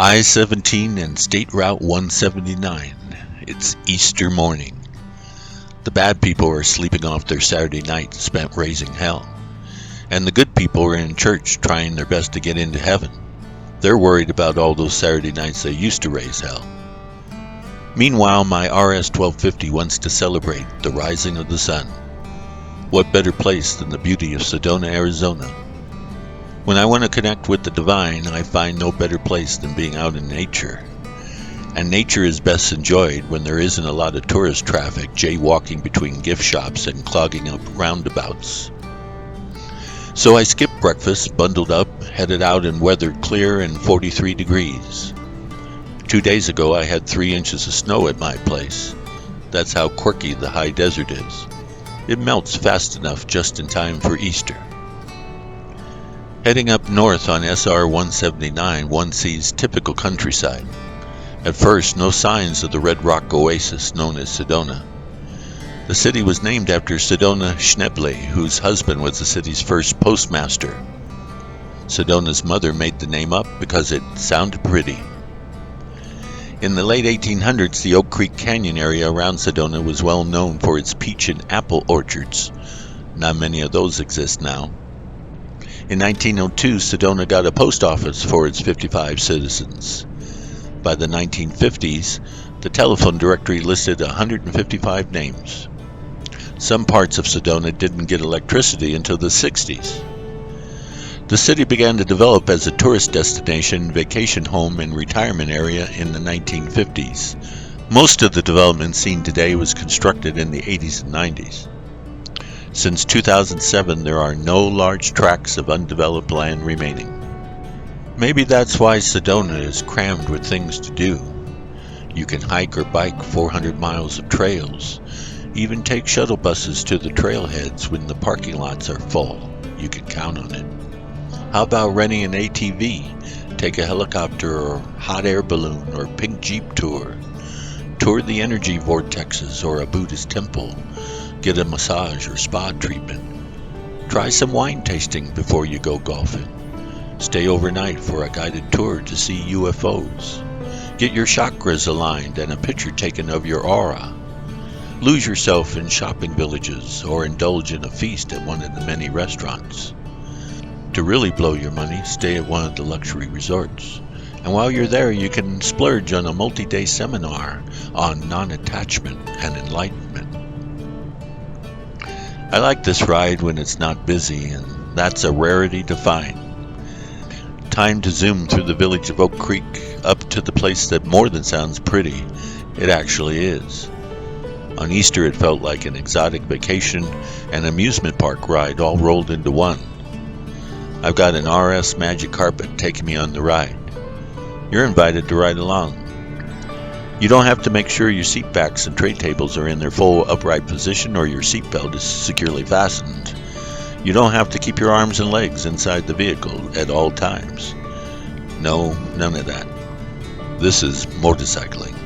I-17 and State Route 179. It's Easter morning. The bad people are sleeping off their Saturday night spent raising hell. And the good people are in church trying their best to get into heaven. They're worried about all those Saturday nights they used to raise hell. Meanwhile, my RS1250 wants to celebrate the rising of the sun. What better place than the beauty of Sedona, Arizona? When I want to connect with the divine, I find no better place than being out in nature. And nature is best enjoyed when there isn't a lot of tourist traffic jaywalking between gift shops and clogging up roundabouts. So I skipped breakfast, bundled up, headed out in weather clear and 43 degrees. 2 days ago I had 3 inches of snow at my place. That's how quirky the high desert is. It melts fast enough just in time for Easter. Heading up north on SR 179, one sees typical countryside. At first, no signs of the red rock oasis known as Sedona. The city was named after Sedona Schneble, whose husband was the city's first postmaster. Sedona's mother made the name up because it sounded pretty. In the late 1800s, the Oak Creek Canyon area around Sedona was well known for its peach and apple orchards. Not many of those exist now. In 1902, Sedona got a post office for its 55 citizens. By the 1950s, the telephone directory listed 155 names. Some parts of Sedona didn't get electricity until the 60s. The city began to develop as a tourist destination, vacation home, and retirement area in the 1950s. Most of the development seen today was constructed in the 80s and 90s. Since 2007, there are no large tracts of undeveloped land remaining. Maybe that's why Sedona is crammed with things to do. You can hike or bike 400 miles of trails, even take shuttle buses to the trailheads when the parking lots are full. You can count on it. How about renting an ATV, take a helicopter or hot air balloon or pink Jeep tour, tour the energy vortexes or a Buddhist temple, get a massage or spa treatment. Try some wine tasting before you go golfing. Stay overnight for a guided tour to see UFOs. Get your chakras aligned and a picture taken of your aura. Lose yourself in shopping villages or indulge in a feast at one of the many restaurants. To really blow your money, stay at one of the luxury resorts. And while you're there, you can splurge on a multi-day seminar on non-attachment and enlightenment. I like this ride when it's not busy, and that's a rarity to find. Time to zoom through the village of Oak Creek up to the place that more than sounds pretty. It actually is. On Easter it felt like an exotic vacation and amusement park ride all rolled into one. I've got an RS Magic Carpet taking me on the ride. You're invited to ride along. You don't have to make sure your seat backs and tray tables are in their full upright position or your seatbelt is securely fastened. You don't have to keep your arms and legs inside the vehicle at all times. No, none of that. This is motorcycling.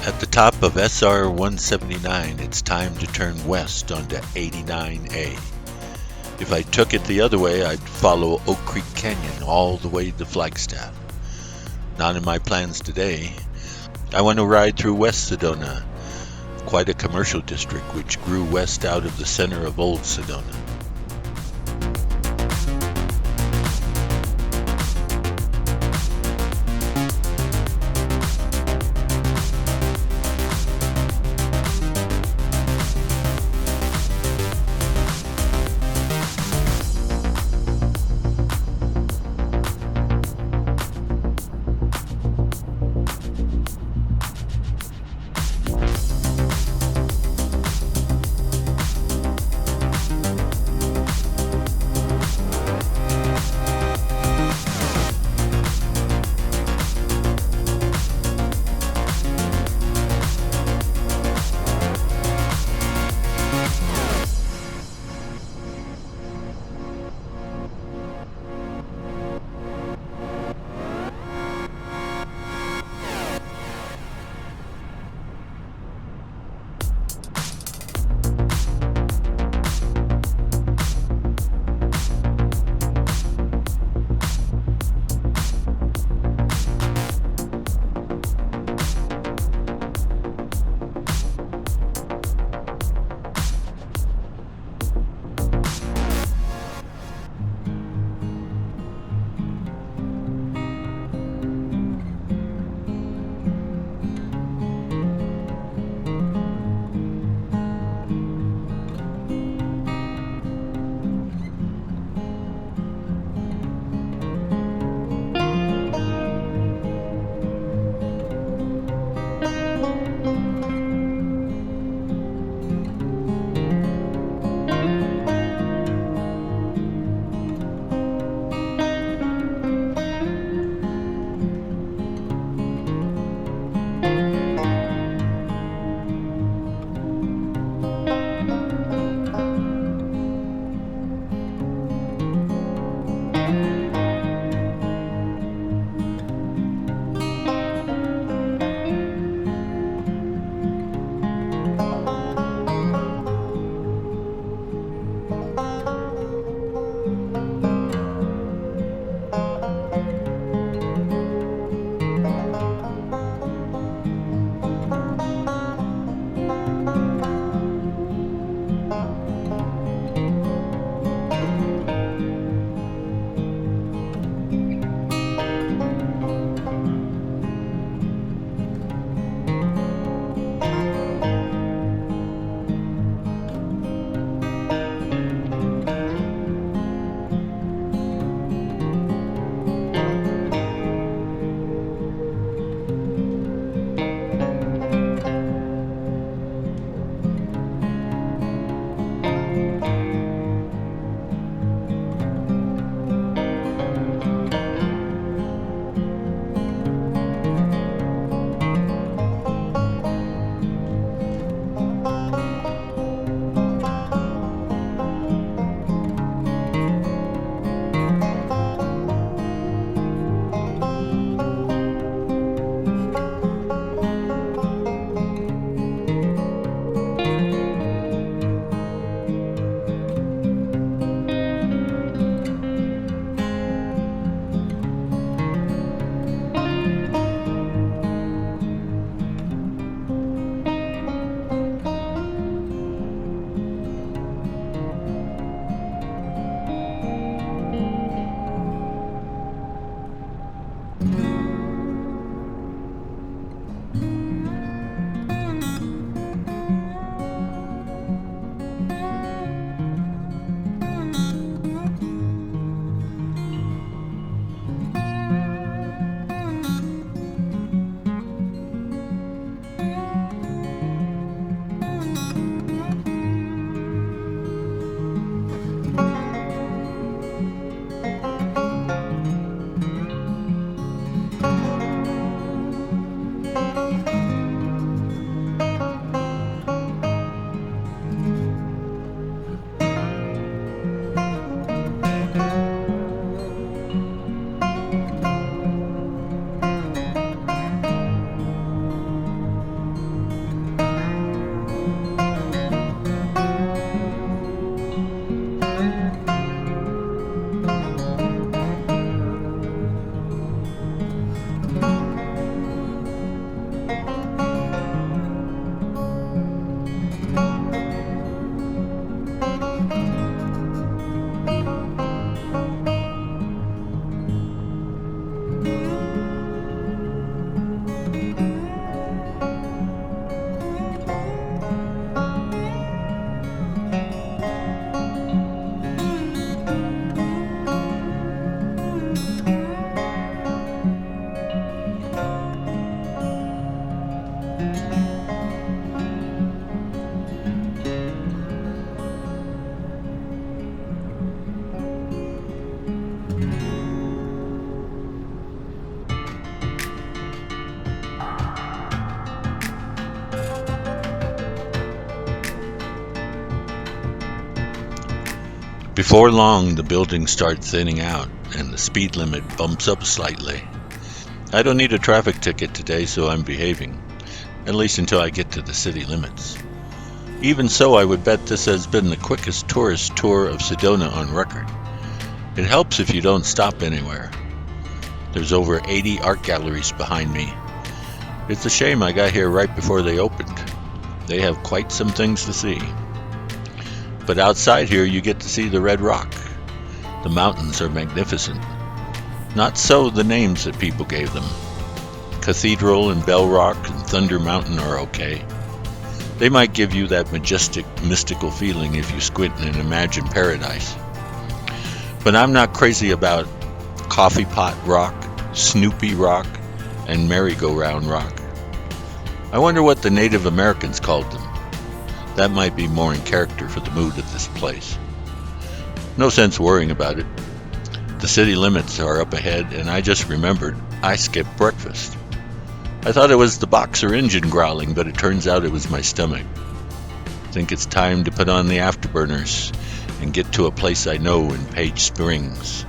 At the top of SR 179, it's time to turn west onto 89A. If I took it the other way, I'd follow Oak Creek Canyon all the way to Flagstaff. Not in my plans today. I want to ride through West Sedona, quite a commercial district which grew west out of the center of Old Sedona. Before long, the buildings start thinning out and the speed limit bumps up slightly. I don't need a traffic ticket today, so I'm behaving, at least until I get to the city limits. Even so, I would bet this has been the quickest tourist tour of Sedona on record. It helps if you don't stop anywhere. There's over 80 art galleries behind me. It's a shame I got here right before they opened. They have quite some things to see. But outside here you get to see the Red Rock. The mountains are magnificent. Not so the names that people gave them. Cathedral and Bell Rock and Thunder Mountain are okay. They might give you that majestic, mystical feeling if you squint and imagine paradise. But I'm not crazy about Coffee Pot Rock, Snoopy Rock, and Merry-Go-Round Rock. I wonder what the Native Americans called them. That might be more in character for the mood of this place. No sense worrying about it. The city limits are up ahead, and I just remembered I skipped breakfast. I thought it was the boxer engine growling, but it turns out it was my stomach. I think it's time to put on the afterburners and get to a place I know in Page Springs.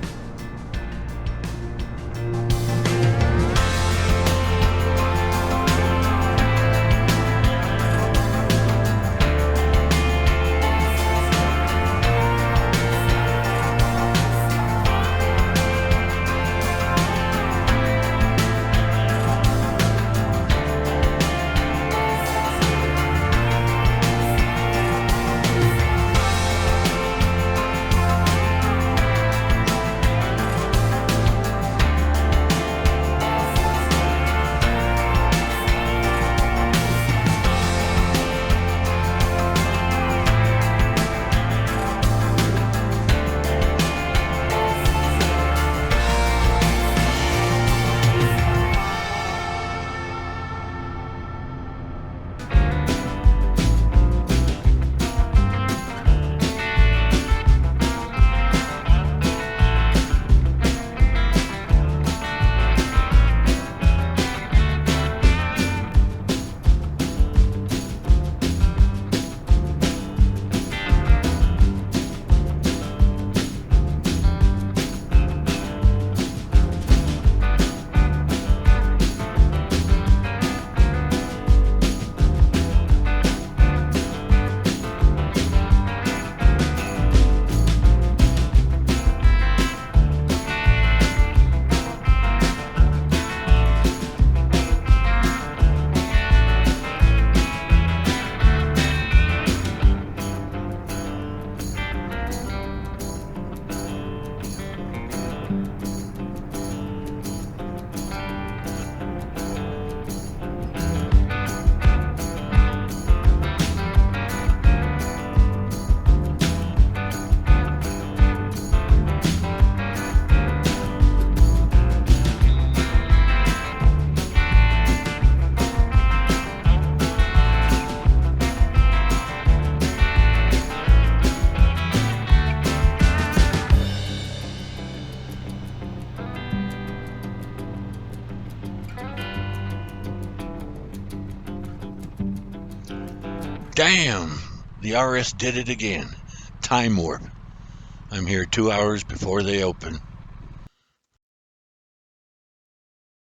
Damn! The RS did it again. Time warp. I'm here 2 hours before they open.